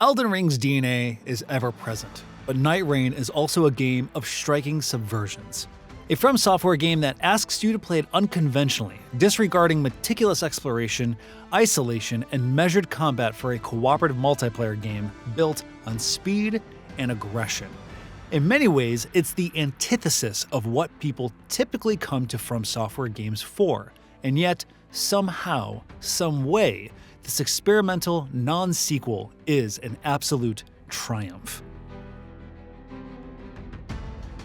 Elden Ring's DNA is ever present, but Nightreign is also a game of striking subversions. A FromSoftware game that asks you to play it unconventionally, disregarding meticulous exploration, isolation, and measured combat for a cooperative multiplayer game built on speed and aggression. In many ways, it's the antithesis of what people typically come to FromSoftware games for, and yet, somehow, some way, this experimental non-sequel is an absolute triumph.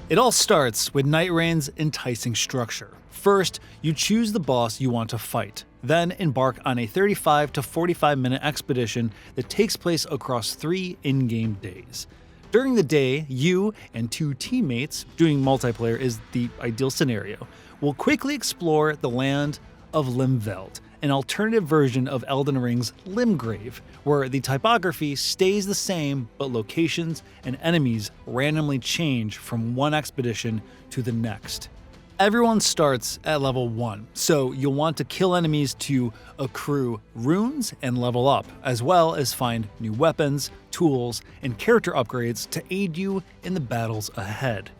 It all starts with Nightreign's enticing structure. First, you choose the boss you want to fight, then embark on a 35 to 45 minute expedition that takes place across 3 in-game days. During the day, you and 2 teammates, doing multiplayer is the ideal scenario, will quickly explore the land of Limveld, an alternative version of Elden Ring's Limgrave, where the typography stays the same but locations and enemies randomly change from one expedition to the next. Everyone starts at level 1, so you'll want to kill enemies to accrue runes and level up, as well as find new weapons, tools, and character upgrades to aid you in the battles ahead.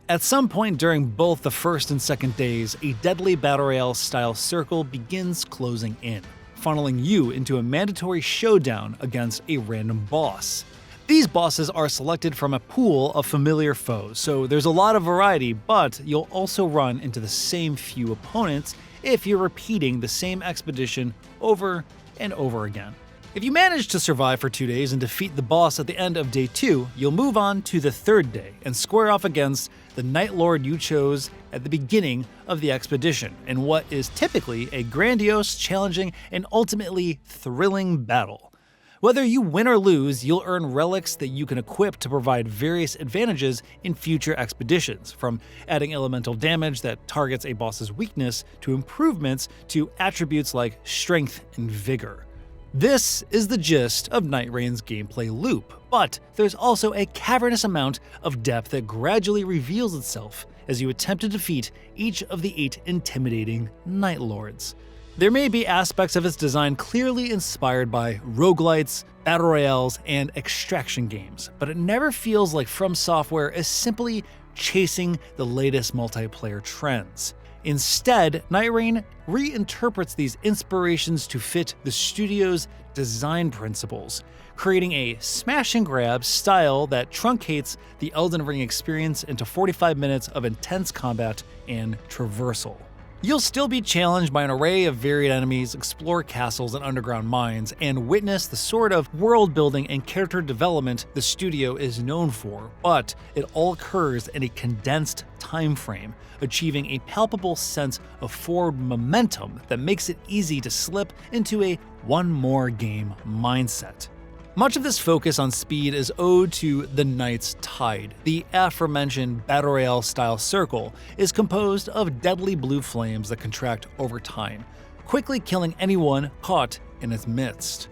At some point during both the first and second days, a deadly Battle Royale style circle begins closing in, funneling you into a mandatory showdown against a random boss. These bosses are selected from a pool of familiar foes, so there's a lot of variety, but you'll also run into the same few opponents if you're repeating the same expedition over and over again. If you manage to survive for 2 days and defeat the boss at the end of day 2, you'll move on to the 3rd day and square off against the Night Lord you chose at the beginning of the expedition in what is typically a grandiose, challenging, and ultimately thrilling battle. Whether you win or lose, you'll earn relics that you can equip to provide various advantages in future expeditions, from adding elemental damage that targets a boss's weakness to improvements to attributes like strength and vigor. This is the gist of Nightreign's gameplay loop, but there's also a cavernous amount of depth that gradually reveals itself as you attempt to defeat each of the 8 intimidating Night Lords. There may be aspects of its design clearly inspired by roguelites, battle royales, and extraction games, but it never feels like FromSoftware is simply chasing the latest multiplayer trends. Instead, Nightreign reinterprets these inspirations to fit the studio's design principles, creating a smash-and-grab style that truncates the Elden Ring experience into 45 minutes of intense combat and traversal. You'll still be challenged by an array of varied enemies, explore castles and underground mines, and witness the sort of world building and character development the studio is known for, but it all occurs in a condensed time frame, achieving a palpable sense of forward momentum that makes it easy to slip into a one more game mindset. Much of this focus on speed is owed to the Night's Tide. The aforementioned Battle Royale style circle is composed of deadly blue flames that contract over time, quickly killing anyone caught in its midst.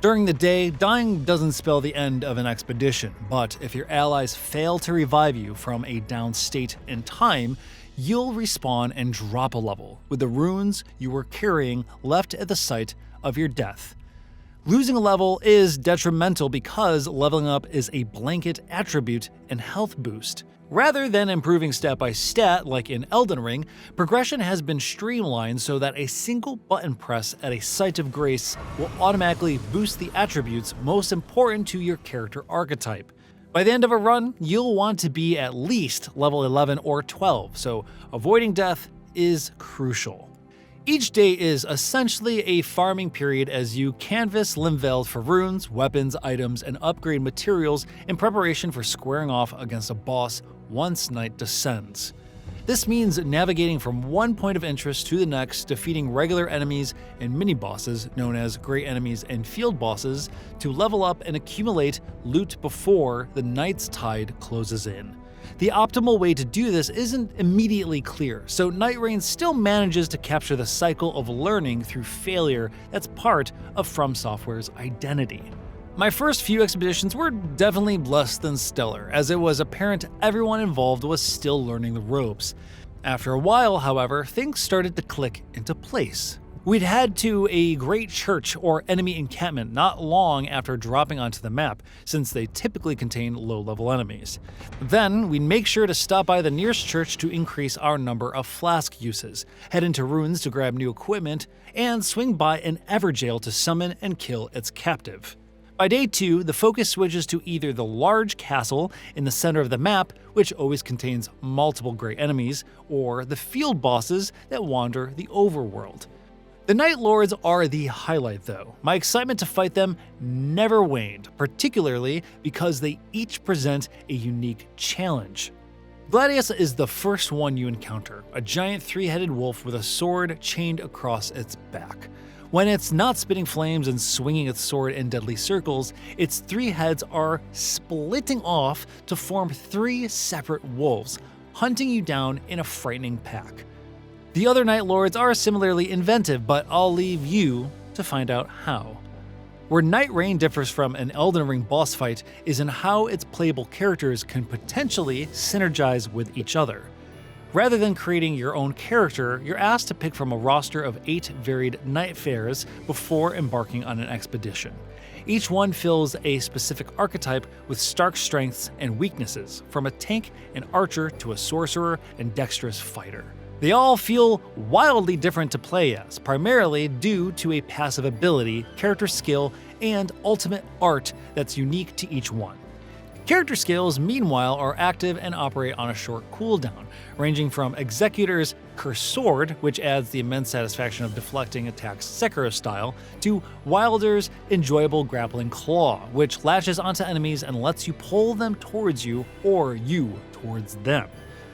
During the day, dying doesn't spell the end of an expedition, but if your allies fail to revive you from a down state in time, you'll respawn and drop a level, with the runes you were carrying left at the site of your death. Losing a level is detrimental because leveling up is a blanket attribute and health boost. Rather than improving stat by stat like in Elden Ring, progression has been streamlined so that a single button press at a site of grace will automatically boost the attributes most important to your character archetype. By the end of a run, you'll want to be at least level 11 or 12, so avoiding death is crucial. Each day is essentially a farming period as you canvass Limveld for runes, weapons, items, and upgrade materials in preparation for squaring off against a boss once night descends. This means navigating from one point of interest to the next, defeating regular enemies and mini-bosses known as great enemies and field bosses to level up and accumulate loot before the Night's Tide closes in. The optimal way to do this isn't immediately clear, so Nightreign still manages to capture the cycle of learning through failure that's part of FromSoftware's identity. My first few expeditions were definitely less than stellar, as it was apparent everyone involved was still learning the ropes. After a while, however, things started to click into place. We'd head to a great church or enemy encampment not long after dropping onto the map, since they typically contain low-level enemies. Then, we'd make sure to stop by the nearest church to increase our number of flask uses, head into ruins to grab new equipment, and swing by an Everjail to summon and kill its captive. By day 2, the focus switches to either the large castle in the center of the map, which always contains multiple great enemies, or the field bosses that wander the overworld. The Night Lords are the highlight though. My excitement to fight them never waned, particularly because they each present a unique challenge. Gladius is the first one you encounter, a giant 3-headed wolf with a sword chained across its back. When it's not spitting flames and swinging its sword in deadly circles, its 3 heads are splitting off to form 3 separate wolves, hunting you down in a frightening pack. The other Night Lords are similarly inventive, but I'll leave you to find out how. Where Nightreign differs from an Elden Ring boss fight is in how its playable characters can potentially synergize with each other. Rather than creating your own character, you're asked to pick from a roster of 8 varied Nightfarers before embarking on an expedition. Each one fills a specific archetype with stark strengths and weaknesses, from a tank and archer to a sorcerer and dexterous fighter. They all feel wildly different to play as, primarily due to a passive ability, character skill, and ultimate art that's unique to each one. Character skills, meanwhile, are active and operate on a short cooldown, ranging from Executor's Cursed Sword, which adds the immense satisfaction of deflecting attacks Sekiro style, to Wilder's enjoyable Grappling Claw, which latches onto enemies and lets you pull them towards you or you towards them.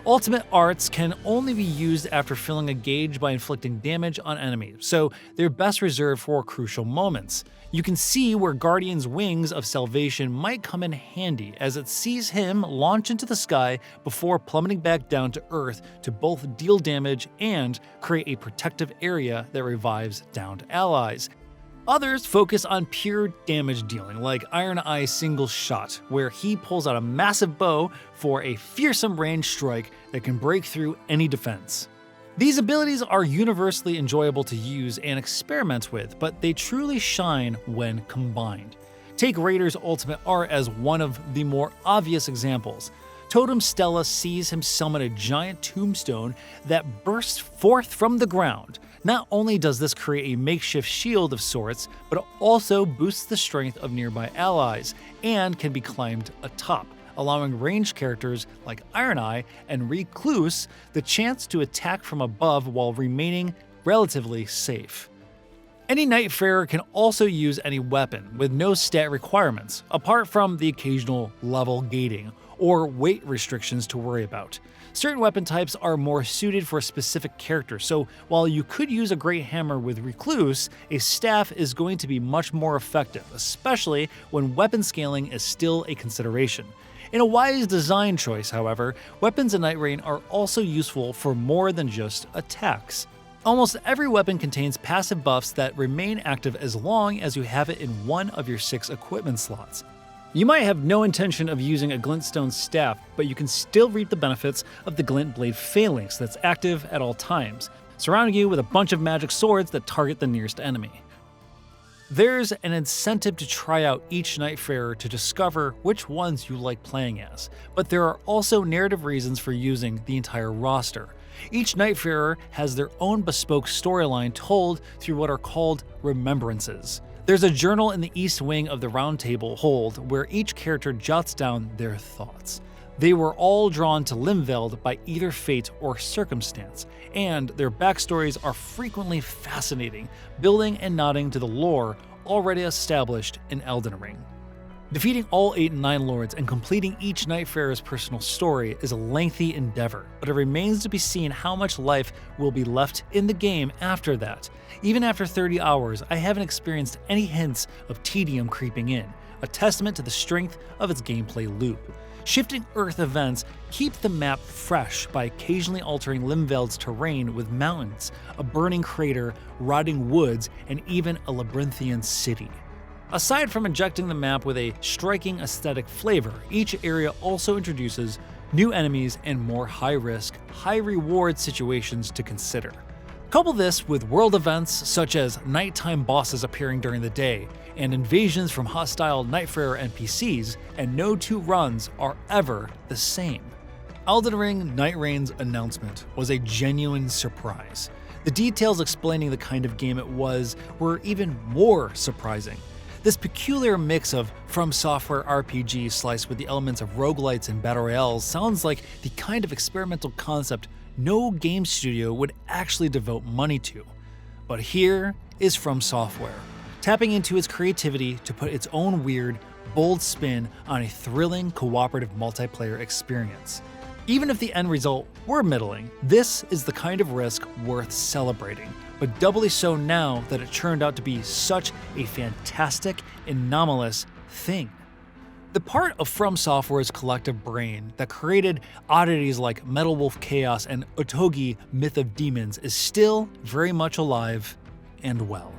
Ultimate arts can only be used after filling a gauge by inflicting damage on enemies, so they're best reserved for crucial moments. You can see where Guardian's Wings of Salvation might come in handy, as it sees him launch into the sky before plummeting back down to Earth to both deal damage and create a protective area that revives downed allies. Others focus on pure damage dealing, like Iron Eye Single Shot, where he pulls out a massive bow for a fearsome range strike that can break through any defense. These abilities are universally enjoyable to use and experiment with, but they truly shine when combined. Take Raider's ultimate art as one of the more obvious examples. Totem Stella sees him summon a giant tombstone that bursts forth from the ground. Not only does this create a makeshift shield of sorts, but it also boosts the strength of nearby allies and can be climbed atop, allowing ranged characters like Iron Eye and Recluse the chance to attack from above while remaining relatively safe. Any Nightfarer can also use any weapon with no stat requirements, apart from the occasional level gating or weight restrictions to worry about. Certain weapon types are more suited for a specific character, so while you could use a great hammer with Recluse, a staff is going to be much more effective, especially when weapon scaling is still a consideration. In a wise design choice, however, weapons in Nightreign are also useful for more than just attacks. Almost every weapon contains passive buffs that remain active as long as you have it in one of your 6 equipment slots. You might have no intention of using a Glintstone staff, but you can still reap the benefits of the Glint Blade Phalanx that's active at all times, surrounding you with a bunch of magic swords that target the nearest enemy. There's an incentive to try out each Nightfarer to discover which ones you like playing as, but there are also narrative reasons for using the entire roster. Each Nightfarer has their own bespoke storyline told through what are called remembrances. There's a journal in the east wing of the Round Table hold where each character jots down their thoughts. They were all drawn to Limveld by either fate or circumstance, and their backstories are frequently fascinating, building and nodding to the lore already established in Elden Ring. Defeating all 8 Nine Lords and completing each Nightfarer's personal story is a lengthy endeavor, but it remains to be seen how much life will be left in the game after that. Even after 30 hours, I haven't experienced any hints of tedium creeping in, a testament to the strength of its gameplay loop. Shifting Earth events keep the map fresh by occasionally altering Limveld's terrain with mountains, a burning crater, rotting woods, and even a labyrinthian city. Aside from injecting the map with a striking aesthetic flavor, each area also introduces new enemies and more high-risk, high-reward situations to consider. Couple this with world events such as nighttime bosses appearing during the day, and invasions from hostile Nightfarer NPCs, and no two runs are ever the same. Elden Ring Nightreign's announcement was a genuine surprise. The details explaining the kind of game it was were even more surprising. This peculiar mix of FromSoftware RPG sliced with the elements of roguelites and battle royales sounds like the kind of experimental concept no game studio would actually devote money to. But here is FromSoftware, tapping into its creativity to put its own weird, bold spin on a thrilling cooperative multiplayer experience. Even if the end result were middling, this is the kind of risk worth celebrating, but doubly so now that it turned out to be such a fantastic, anomalous thing. The part of FromSoftware's collective brain that created oddities like Metal Wolf Chaos and Otogi Myth of Demons is still very much alive and well.